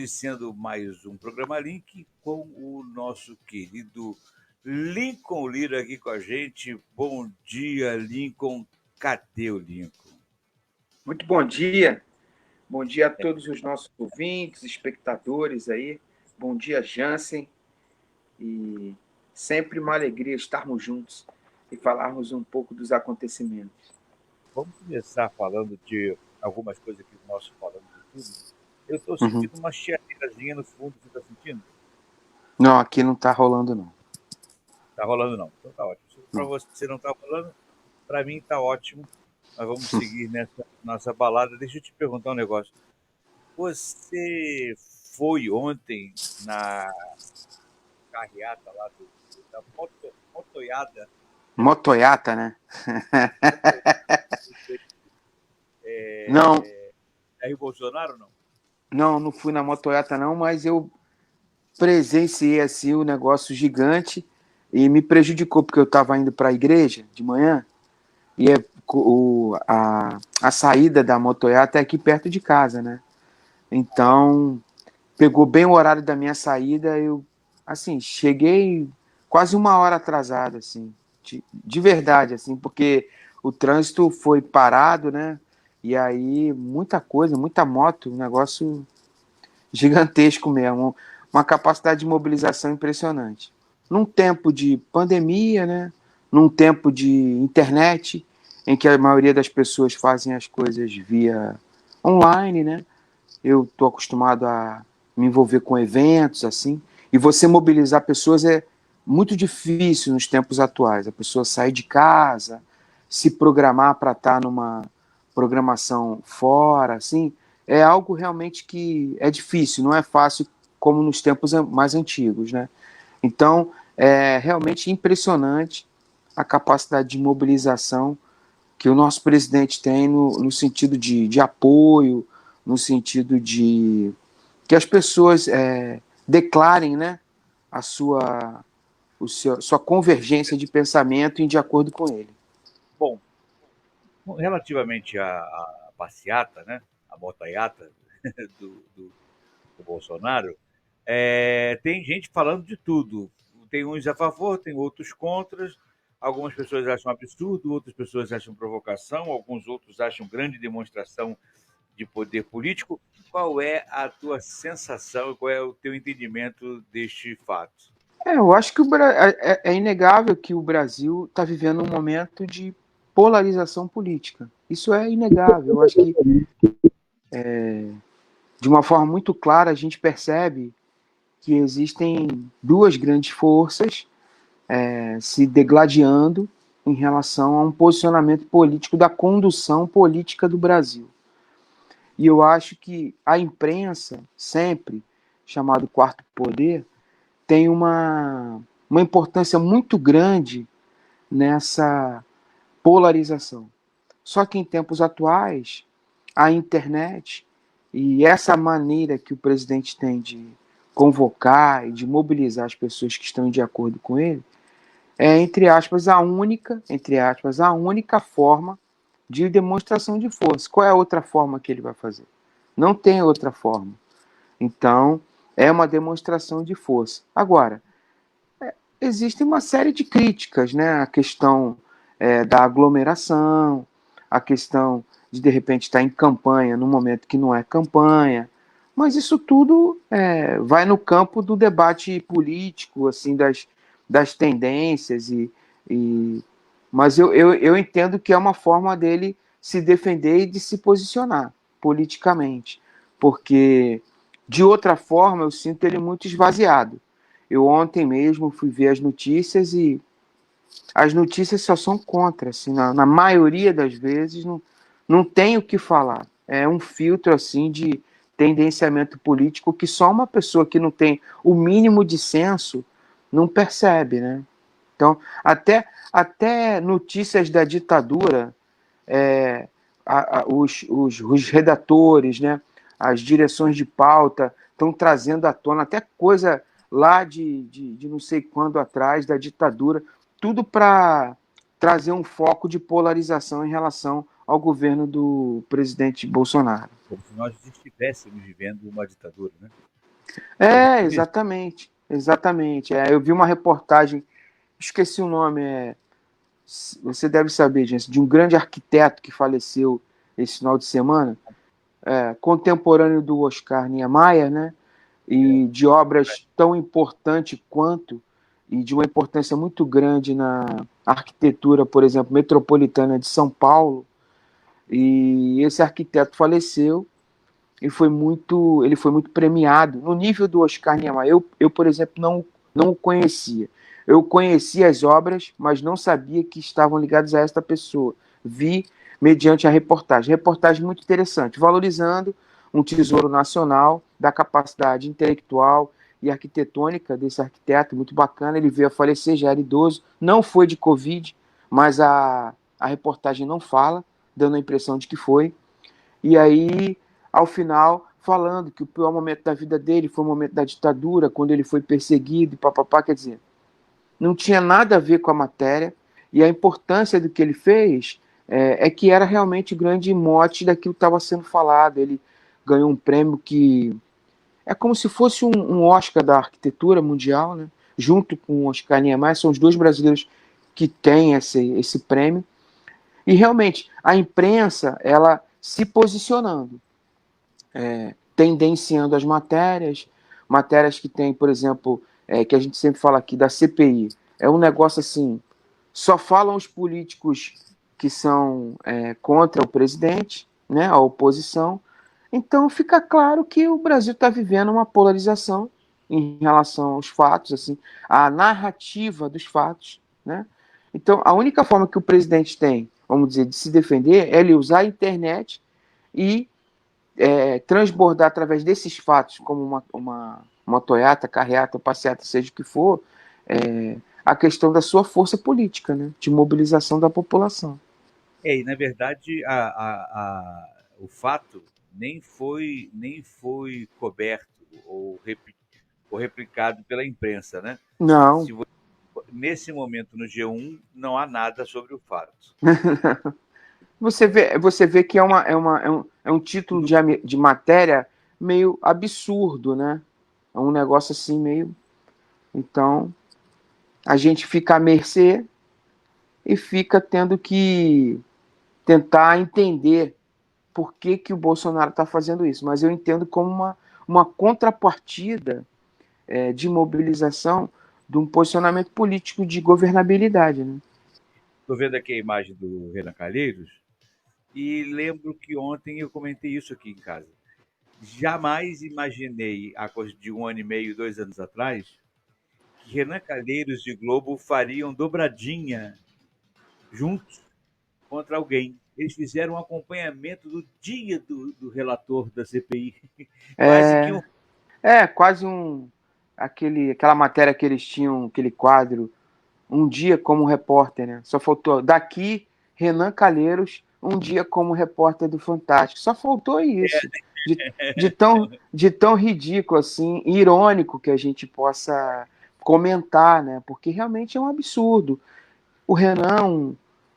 iniciando mais um programa Link com o nosso querido Lincoln Lira aqui com a gente. Bom dia, Lincoln. Cadê o Lincoln? Muito bom dia. Bom dia a todos os nossos ouvintes, espectadores aí. Bom dia, Jansen. E sempre uma alegria estarmos juntos e falarmos um pouco dos acontecimentos. Vamos começar falando de algumas coisas aqui do nosso Falando de Tudo. Eu estou sentindo uma chiadeirazinha no fundo, você está sentindo? Não, aqui não está rolando, não. Está rolando não, então tá ótimo. Se para você não está rolando, para mim está ótimo. Nós vamos seguir nessa nossa balada. Deixa eu te perguntar um negócio. Você foi ontem na carreata lá da motoiada? Motoiata, né? Não. Jair Bolsonaro, não? Não fui na motoiata, não, mas eu presenciei assim, um negócio gigante e me prejudicou, porque eu estava indo para a igreja de manhã e a saída da motoiata é aqui perto de casa, né? Então, pegou bem o horário da minha saída, eu, assim, cheguei quase uma hora atrasado, assim, de verdade, assim, porque o trânsito foi parado, né? E aí, muita coisa, muita moto, um negócio gigantesco mesmo, uma capacidade de mobilização impressionante. Num tempo de pandemia, né? Num tempo de internet, em que a maioria das pessoas fazem as coisas via online, né? Eu estou acostumado a me envolver com eventos, assim, e você mobilizar pessoas é muito difícil nos tempos atuais. A pessoa sair de casa, se programar para estar numa programação fora, assim, é algo realmente que é difícil, não é fácil como nos tempos mais antigos, né? Então, é realmente impressionante a capacidade de mobilização que o nosso presidente tem no sentido de apoio, no sentido de que as pessoas declarem, né, a sua convergência de pensamento em de acordo com ele. Bom, relativamente à passeata, né, a motoiata do Bolsonaro, tem gente falando de tudo. Tem uns a favor, tem outros contra. Algumas pessoas acham absurdo, outras pessoas acham provocação, alguns outros acham grande demonstração de poder político. Qual é a tua sensação e qual é o teu entendimento deste fato? Eu acho que é inegável que o Brasil está vivendo um momento de polarização política. Isso é inegável. Eu acho que, de uma forma muito clara, a gente percebe que existem duas grandes forças se degladiando em relação a um posicionamento político da condução política do Brasil. E eu acho que a imprensa, sempre chamado quarto poder, tem uma importância muito grande nessa polarização. Só que em tempos atuais, a internet e essa maneira que o presidente tem de convocar e de mobilizar as pessoas que estão de acordo com ele, é, entre aspas, a única forma de demonstração de força. Qual é a outra forma que ele vai fazer? Não tem outra forma. Então, é uma demonstração de força. Agora, existe uma série de críticas, né? A questão da aglomeração, a questão de repente estar em campanha no momento que não é campanha, mas isso tudo vai no campo do debate político, assim, das tendências mas eu entendo que é uma forma dele se defender e de se posicionar politicamente, porque de outra forma eu sinto ele muito esvaziado. Eu ontem mesmo fui ver as notícias e as notícias só são contra, assim, na maioria das vezes não tem o que falar. É um filtro assim de tendenciamento político que só uma pessoa que não tem o mínimo de senso não percebe, né? Então, até notícias da ditadura, os redatores, né, as direções de pauta estão trazendo à tona até coisa lá de não sei quando atrás, da ditadura, tudo para trazer um foco de polarização em relação ao governo do presidente Bolsonaro. Como se nós estivéssemos vivendo uma ditadura, né? Exatamente. Exatamente. Eu vi uma reportagem, esqueci o nome, você deve saber, gente, de um grande arquiteto que faleceu esse final de semana, contemporâneo do Oscar Niemeyer, né? E de obras tão importantes quanto, e de uma importância muito grande na arquitetura, por exemplo, metropolitana de São Paulo. E esse arquiteto faleceu e ele foi muito premiado no nível do Oscar Niemeyer. Eu por exemplo, não o conhecia. Eu conhecia as obras, mas não sabia que estavam ligadas a esta pessoa. Vi mediante a reportagem. Reportagem muito interessante, valorizando um tesouro nacional da capacidade intelectual e arquitetônica desse arquiteto, muito bacana. Ele veio a falecer, já era idoso, não foi de Covid, mas a reportagem não fala, dando a impressão de que foi. E aí, ao final, falando que o pior momento da vida dele foi o momento da ditadura, quando ele foi perseguido e papapá, quer dizer, não tinha nada a ver com a matéria, e a importância do que ele fez que era realmente o grande mote daquilo que estava sendo falado. Ele ganhou um prêmio que é como se fosse um Oscar da arquitetura mundial, né? Junto com o Oscar Niemeyer, são os dois brasileiros que têm esse prêmio. E realmente, a imprensa, ela se posicionando, tendenciando as matérias que tem, por exemplo, que a gente sempre fala aqui da CPI. É um negócio assim, só falam os políticos que são contra o presidente, né, a oposição. Então fica claro que o Brasil está vivendo uma polarização em relação aos fatos, assim, a narrativa dos fatos, né? Então a única forma que o presidente tem, vamos dizer, de se defender é ele usar a internet e transbordar através desses fatos, como uma toyata, carreata, passeata, seja o que for, a questão da sua força política, né, de mobilização da população. E na verdade o fato nem foi coberto ou replicado pela imprensa, né? Não. Nesse momento no G1 não há nada sobre o fato. Você vê que é um título de matéria meio absurdo, né? É um negócio assim meio. Então, a gente fica à mercê e fica tendo que tentar entender por que o Bolsonaro está fazendo isso. Mas eu entendo como uma contrapartida de mobilização de um posicionamento político de governabilidade, né? Estou vendo aqui a imagem do Renan Calheiros e lembro que ontem eu comentei isso aqui em casa. Jamais imaginei, há coisa de 1 ano e meio, 2 anos atrás, que Renan Calheiros e Globo fariam dobradinha juntos contra alguém. Eles fizeram um acompanhamento do dia do relator da CPI. Quase que quase aquela matéria que eles tinham, aquele quadro, um dia como repórter, né? Só faltou daqui Renan Calheiros, um dia como repórter do Fantástico. Só faltou isso. De tão ridículo assim, irônico que a gente possa comentar, né? Porque realmente é um absurdo. O Renan,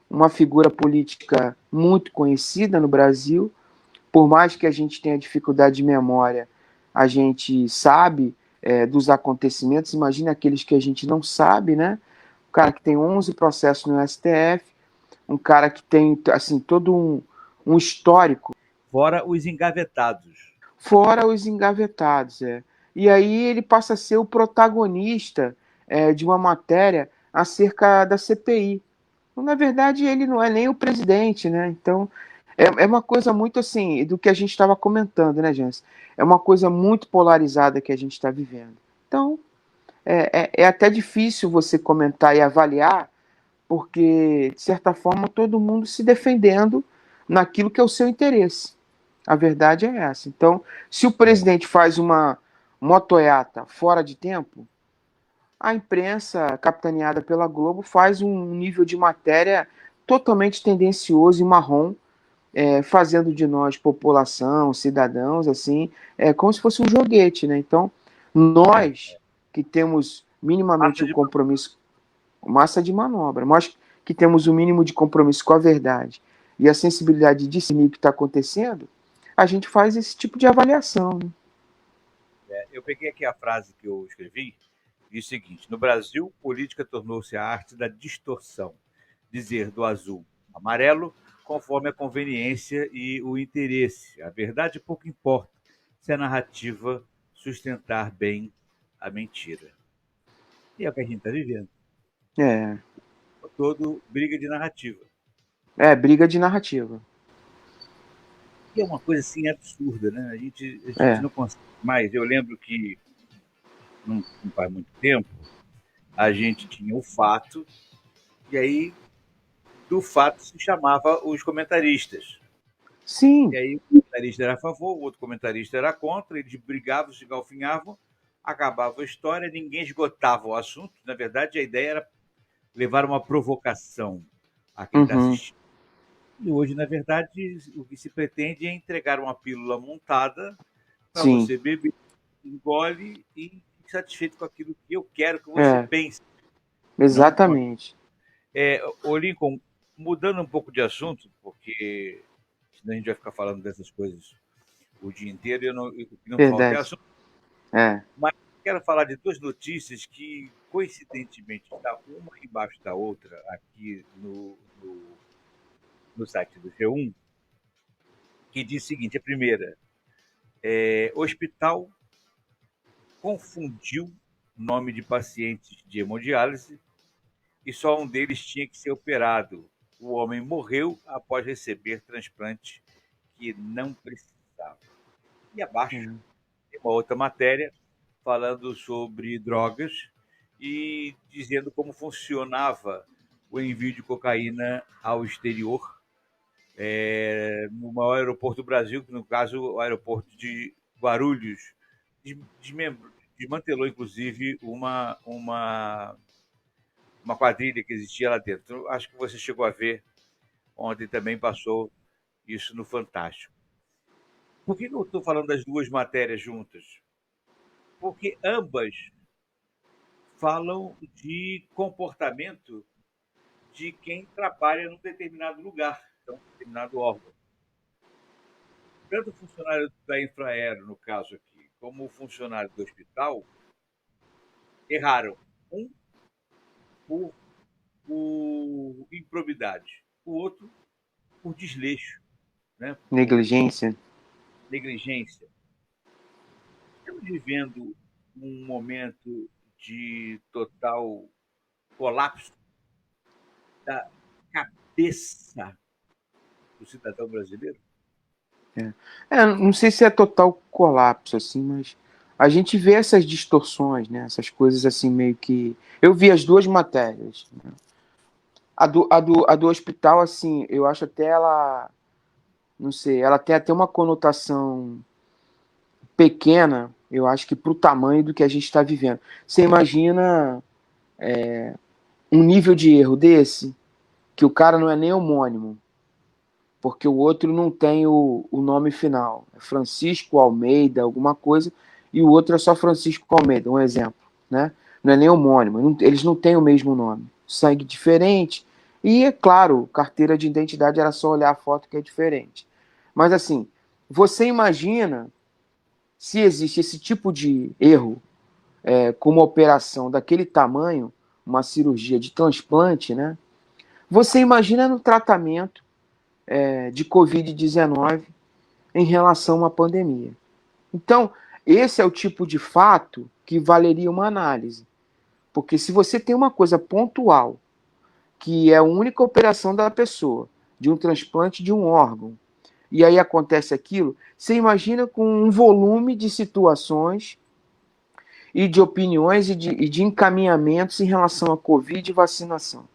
uma figura política muito conhecida no Brasil, por mais que a gente tenha dificuldade de memória, a gente sabe dos acontecimentos. Imagina aqueles que a gente não sabe, né? Um cara que tem 11 processos no STF, um cara que tem assim todo um histórico. Fora os engavetados. Fora os engavetados, E aí ele passa a ser o protagonista de uma matéria acerca da CPI. Na verdade, ele não é nem o presidente, né? Então, é uma coisa muito assim, do que a gente estava comentando, né, Jans? É uma coisa muito polarizada que a gente está vivendo. Então, é até difícil você comentar e avaliar, porque, de certa forma, todo mundo se defendendo naquilo que é o seu interesse. A verdade é essa. Então, se o presidente faz uma motoiata fora de tempo, a imprensa, capitaneada pela Globo, faz um nível de matéria totalmente tendencioso e marrom, fazendo de nós, população, cidadãos, assim, como se fosse um joguete, né? Então, nós que temos minimamente um compromisso, massa de manobra, nós que temos o mínimo de compromisso com a verdade e a sensibilidade de discernir o que está acontecendo, a gente faz esse tipo de avaliação. Né? Eu peguei aqui a frase que eu escrevi, diz o seguinte: no Brasil, política tornou-se a arte da distorção, dizer do azul amarelo conforme a conveniência e o interesse. A verdade pouco importa se a narrativa sustentar bem a mentira. E é o que a gente está vivendo. É, Todo briga de narrativa. briga de narrativa. E é uma coisa assim absurda, né? A gente É. não consegue mais. Eu lembro que não faz muito tempo a gente tinha o fato, e aí do fato se chamava os comentaristas. Sim. E aí o comentarista era a favor, o outro comentarista era contra, eles brigavam, se galfinhavam, acabava a história, ninguém esgotava o assunto. Na verdade, a ideia era levar uma provocação a quem está Uhum. assistindo. E hoje, na verdade, o que se pretende é entregar uma pílula montada para Sim. você beber, engole e fique satisfeito com aquilo que eu quero que você pense. Exatamente. Ô Lincoln, mudando um pouco de assunto, porque senão a gente vai ficar falando dessas coisas o dia inteiro e o que não falta é Verdade. assunto. É. Mas quero falar de duas notícias que, coincidentemente, está uma embaixo da outra aqui no site do G1, que diz o seguinte: a primeira, hospital confundiu nome de pacientes de hemodiálise e só um deles tinha que ser operado. O homem morreu após receber transplante que não precisava. E abaixo tem uma outra matéria falando sobre drogas e dizendo como funcionava o envio de cocaína ao exterior, no maior aeroporto do Brasil, que no caso o aeroporto de Guarulhos, desmantelou inclusive uma quadrilha que existia lá dentro. Acho que você chegou a ver, ontem também passou isso no Fantástico. Por que eu estou falando das duas matérias juntas? Porque ambas falam de comportamento de quem trabalha num determinado lugar, então, um determinado órgão. Tanto o funcionário da Infraero, no caso aqui, como o funcionário do hospital, erraram. Um por improbidade, o outro por desleixo, né? Por Negligência. negligência. Estamos vivendo um momento de total colapso da cabeça do cidadão brasileiro? Não sei se é total colapso, assim, mas a gente vê essas distorções, né? Essas coisas assim, meio que. Eu vi as duas matérias. Né? A do hospital, assim, eu acho até ela. Não sei, ela tem até uma conotação pequena, eu acho que para o tamanho do que a gente está vivendo. Você imagina um nível de erro desse, que o cara não é nem homônimo, porque o outro não tem o nome final. É Francisco Almeida, alguma coisa, e o outro é só Francisco Almeida, um exemplo. Né? Não é nem homônimo, eles não têm o mesmo nome. Sangue diferente, e, é claro, carteira de identidade era só olhar a foto que é diferente. Mas, assim, você imagina se existe esse tipo de erro, com uma operação daquele tamanho, uma cirurgia de transplante, né? Você imagina no tratamento de Covid-19 em relação a uma pandemia. Então, esse é o tipo de fato que valeria uma análise. Porque se você tem uma coisa pontual, que é a única operação da pessoa, de um transplante de um órgão, e aí acontece aquilo, você imagina com um volume de situações e de opiniões e de encaminhamentos em relação à Covid e vacinação.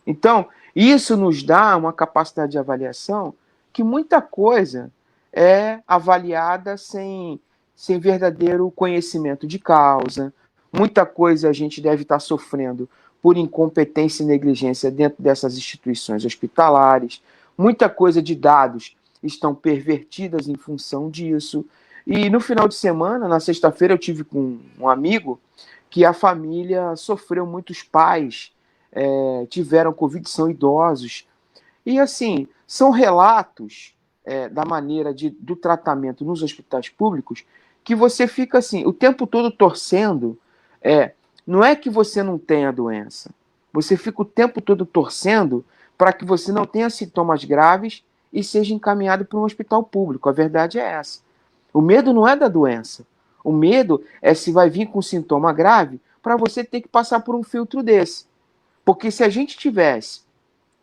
Então, isso nos dá uma capacidade de avaliação que muita coisa é avaliada sem verdadeiro conhecimento de causa. Muita coisa a gente deve estar sofrendo por incompetência e negligência dentro dessas instituições hospitalares. Muita coisa de dados estão pervertidas em função disso. E no final de semana, na sexta-feira, eu tive com um amigo que a família sofreu, muitos pais tiveram Covid, são idosos. E assim, são relatos da maneira do tratamento nos hospitais públicos que você fica assim, o tempo todo torcendo. Não é que você não tenha a doença, você fica o tempo todo torcendo para que você não tenha sintomas graves e seja encaminhado para um hospital público. A verdade é essa. O medo não é da doença. O medo é se vai vir com sintoma grave para você ter que passar por um filtro desse. Porque se a gente tivesse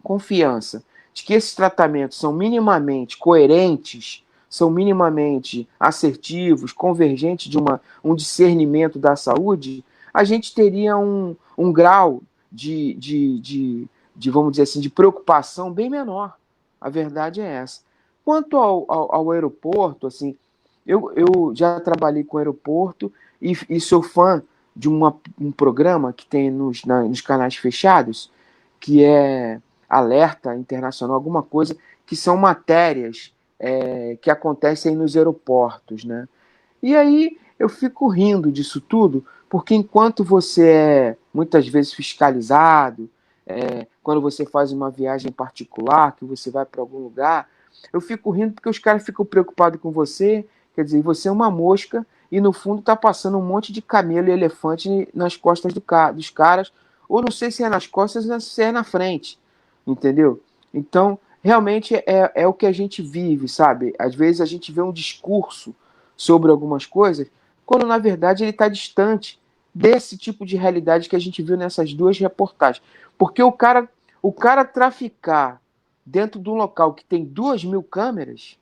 confiança de que esses tratamentos são minimamente coerentes, são minimamente assertivos, convergentes de um discernimento da saúde, a gente teria um grau de, vamos dizer assim, de preocupação bem menor. A verdade é essa. Quanto ao aeroporto, assim, eu já trabalhei com aeroporto e sou fã de um programa que tem nos canais fechados, que é Alerta Internacional, alguma coisa, que são matérias que acontecem nos aeroportos, né? E aí eu fico rindo disso tudo, porque enquanto você é muitas vezes fiscalizado, quando você faz uma viagem particular, que você vai para algum lugar, eu fico rindo porque os caras ficam preocupados com você, quer dizer, você é uma mosca e no fundo está passando um monte de camelo e elefante nas costas dos caras, ou não sei se é nas costas ou se é na frente, entendeu? Então, realmente é o que a gente vive, sabe? Às vezes a gente vê um discurso sobre algumas coisas, quando na verdade ele está distante desse tipo de realidade que a gente viu nessas duas reportagens. Porque o cara traficar dentro de um local que tem 2.000 câmeras,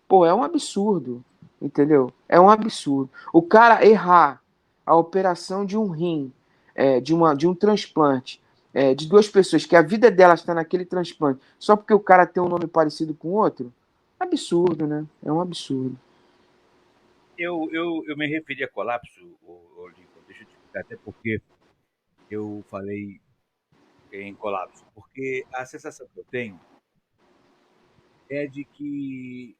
pô, é um absurdo, entendeu? É um absurdo. O cara errar a operação de um rim, de um transplante, de duas pessoas, que a vida delas está naquele transplante, só porque o cara tem um nome parecido com o outro, absurdo, né? É um absurdo. Eu me referi a colapso, Lincoln, deixa eu te explicar, até porque eu falei em colapso, porque a sensação que eu tenho é de que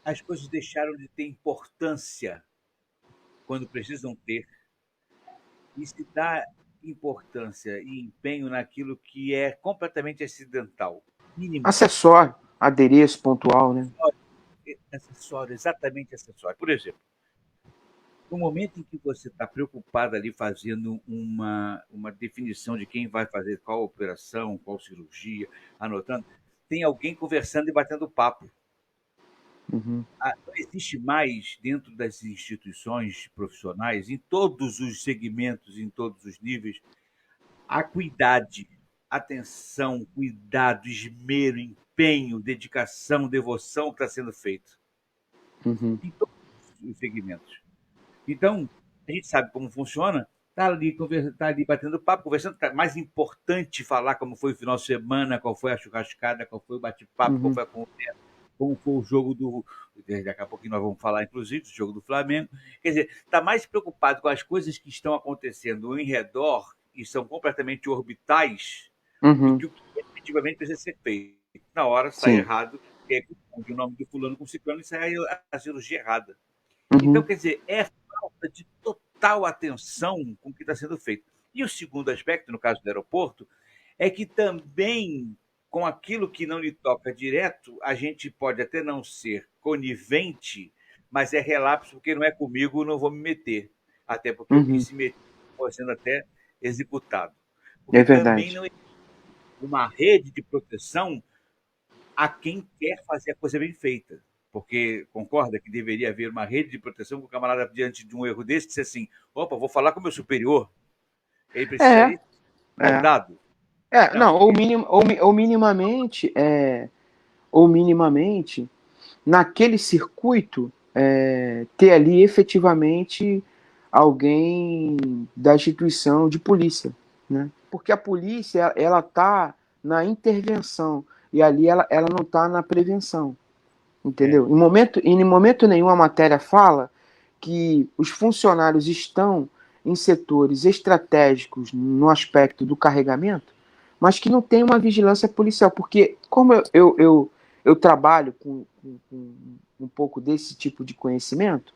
as coisas deixaram de ter importância quando precisam ter, e se dá importância e empenho naquilo que é completamente acidental, mínimo, Acessório, adereço pontual, né? acessório, exatamente acessório. Por exemplo, no momento em que você está preocupado ali fazendo uma definição de quem vai fazer qual operação, qual cirurgia, anotando, tem alguém conversando e batendo papo. Uhum. Não existe mais dentro das instituições profissionais, em todos os segmentos, em todos os níveis, a cuidade, atenção, cuidado, esmero, empenho, dedicação, devoção que está sendo feito Uhum. em todos os segmentos. Então, a gente sabe como funciona, tá ali batendo papo, conversando. Tá mais importante falar como foi o final de semana, qual foi a churrascada, qual foi o bate-papo, qual Uhum. foi a conversa, como foi o jogo do. Daqui a pouquinho nós vamos falar, inclusive, do jogo do Flamengo. Quer dizer, está mais preocupado com as coisas que estão acontecendo em redor e são completamente orbitais do Uhum. que o que efetivamente precisa ser feito. Na hora sai Sim. errado, e aí confunde o nome do fulano com ciclano e sai a cirurgia errada. Então, Uhum. quer dizer, é falta de total atenção com o que está sendo feito. E o segundo aspecto, no caso do aeroporto, é que também, com aquilo que não lhe toca direto, a gente pode até não ser conivente, mas é relapso, porque não é comigo, não vou me meter. Até porque o que Uhum. se meter pode sendo até executado. É Porque também verdade. não existe uma rede de proteção a quem quer fazer a coisa bem feita. Porque concorda que deveria haver uma rede de proteção que o camarada, diante de um erro desse, disse assim: opa, vou falar com o meu superior. Ele É, precisaria ser é. moldado. Não, Não, ou minimamente, naquele circuito, ter ali efetivamente alguém da instituição de polícia, né? Porque a polícia, ela tá na intervenção e ali ela não tá na prevenção, é. entendeu? Em momento nenhum a matéria fala que os funcionários estão em setores estratégicos no aspecto do carregamento, mas que não tem uma vigilância policial, porque como eu trabalho com um pouco desse tipo de conhecimento,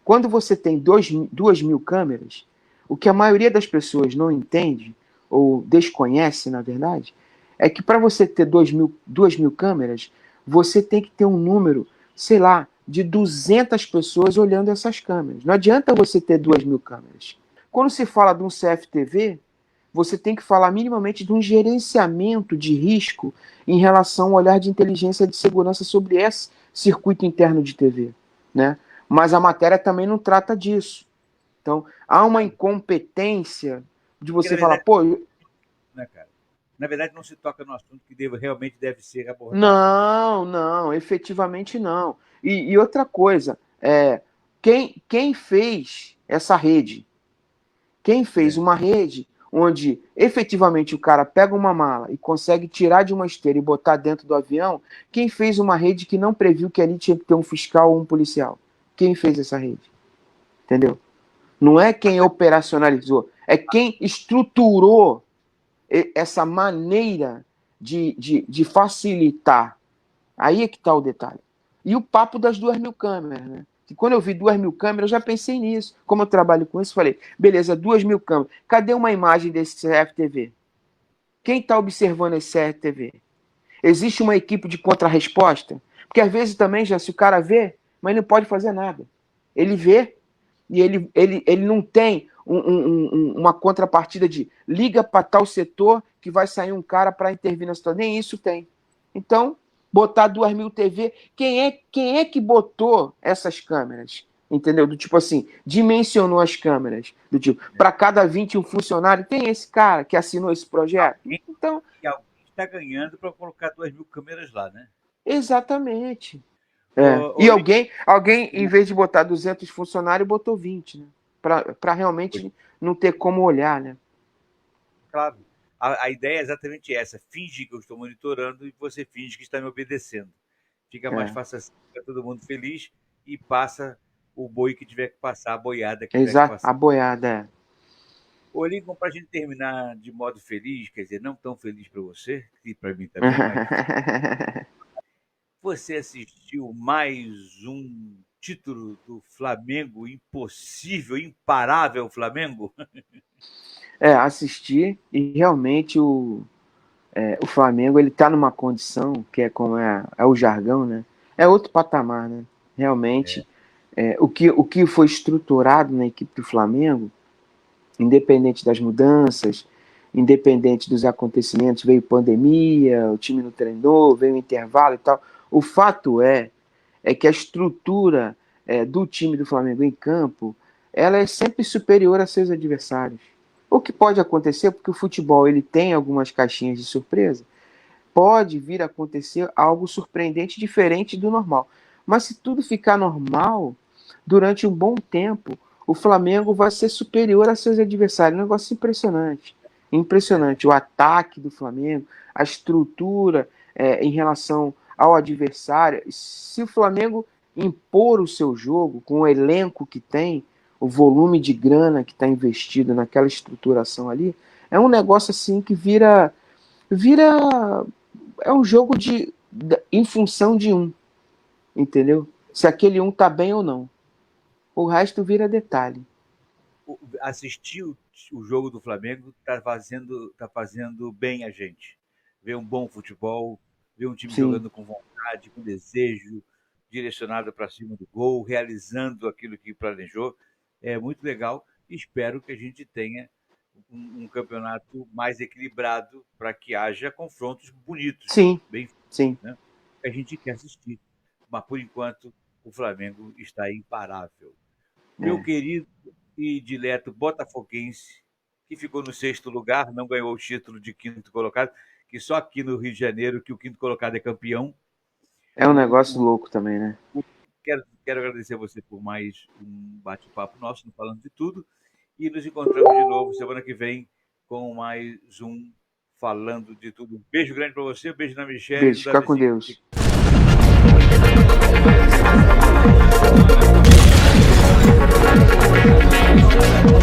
quando você tem 2.000 câmeras, o que a maioria das pessoas não entende, ou desconhece, na verdade, é que para você ter 2.000 câmeras, você tem que ter um número, sei lá, de 200 pessoas olhando essas câmeras. Não adianta você ter 2.000 câmeras. Quando se fala de um CFTV, você tem que falar minimamente de um gerenciamento de risco em relação ao olhar de inteligência de segurança sobre esse circuito interno de TV, né? Mas a matéria também não trata disso. Então, há uma incompetência de você falar, pô... Né, cara? Na verdade, não se toca no assunto que realmente deve ser abordado. Não, efetivamente não. E outra coisa, quem fez essa rede? Quem fez uma rede onde efetivamente o cara pega uma mala e consegue tirar de uma esteira e botar dentro do avião? Quem fez uma rede que não previu que ali tinha que ter um fiscal ou um policial? Quem fez essa rede? Entendeu? Não é quem operacionalizou, é quem estruturou essa maneira de facilitar. Aí é que está o detalhe. E o papo das 2.000 câmeras, né? Que quando eu vi 2.000 câmeras, eu já pensei nisso. Como eu trabalho com isso, falei, beleza, 2.000 câmeras. Cadê uma imagem desse CFTV? Quem está observando esse CFTV? Existe uma equipe de contra-resposta? Porque às vezes também, já se o cara vê, mas não pode fazer nada. Ele vê e ele não tem uma contrapartida de liga para tal setor que vai sair um cara para intervir na situação. Nem isso tem. Então, botar 2.000 TV, quem é que botou essas câmeras? Entendeu? Do tipo assim, dimensionou as câmeras. Do tipo, para cada 21 funcionários, tem esse cara que assinou esse projeto. Então, e alguém está ganhando para colocar 2.000 câmeras lá, né? Exatamente. E alguém, em vez de botar 200 funcionários, botou 20, né? Para realmente não ter como olhar, né? Claro. A ideia é exatamente essa. Finge que eu estou monitorando e você finge que está me obedecendo. Fica mais fácil assim, fica todo mundo feliz e passa o boi que tiver que passar, a boiada que tiver que passar. A boiada, Ô, Lincoln, para a gente terminar de modo feliz, quer dizer, não tão feliz para você, e para mim também, mas... Você assistiu mais um título do Flamengo impossível, imparável Flamengo? Assisti e realmente o Flamengo ele está numa condição que é como é o jargão, né? É outro patamar, né? Realmente, o que foi estruturado na equipe do Flamengo, independente das mudanças, independente dos acontecimentos, veio pandemia, o time não treinou, veio um intervalo e tal. O fato é que a estrutura do time do Flamengo em campo, ela é sempre superior a seus adversários. O que pode acontecer, porque o futebol ele tem algumas caixinhas de surpresa, pode vir a acontecer algo surpreendente, diferente do normal. Mas se tudo ficar normal, durante um bom tempo, o Flamengo vai ser superior a seus adversários. Um negócio impressionante. Impressionante. O ataque do Flamengo, a estrutura em relação ao adversário. Se o Flamengo impor o seu jogo com o elenco que tem, o volume de grana que está investido naquela estruturação ali, é um negócio assim que vira é um jogo em função de um, entendeu? Se aquele um tá bem ou não. O resto vira detalhe. Assistir o jogo do Flamengo tá fazendo bem a gente. Ver um bom futebol, ver um time jogando com vontade, com desejo, direcionado para cima do gol, realizando aquilo que planejou. É muito legal e espero que a gente tenha um campeonato mais equilibrado para que haja confrontos bonitos. Sim. Né? A gente quer assistir, mas por enquanto o Flamengo está imparável. Meu querido e dileto botafoguense, que ficou no 6º lugar, não ganhou o título de 5º colocado, que só aqui no Rio de Janeiro que o 5º colocado é campeão. É um negócio louco também, né? Quero agradecer a você por mais um bate-papo nosso, Falando de Tudo, e nos encontramos de novo semana que vem com mais um Falando de Tudo. Um beijo grande para você, um beijo na Michelle. Beijo, fica com Deus. Thank you.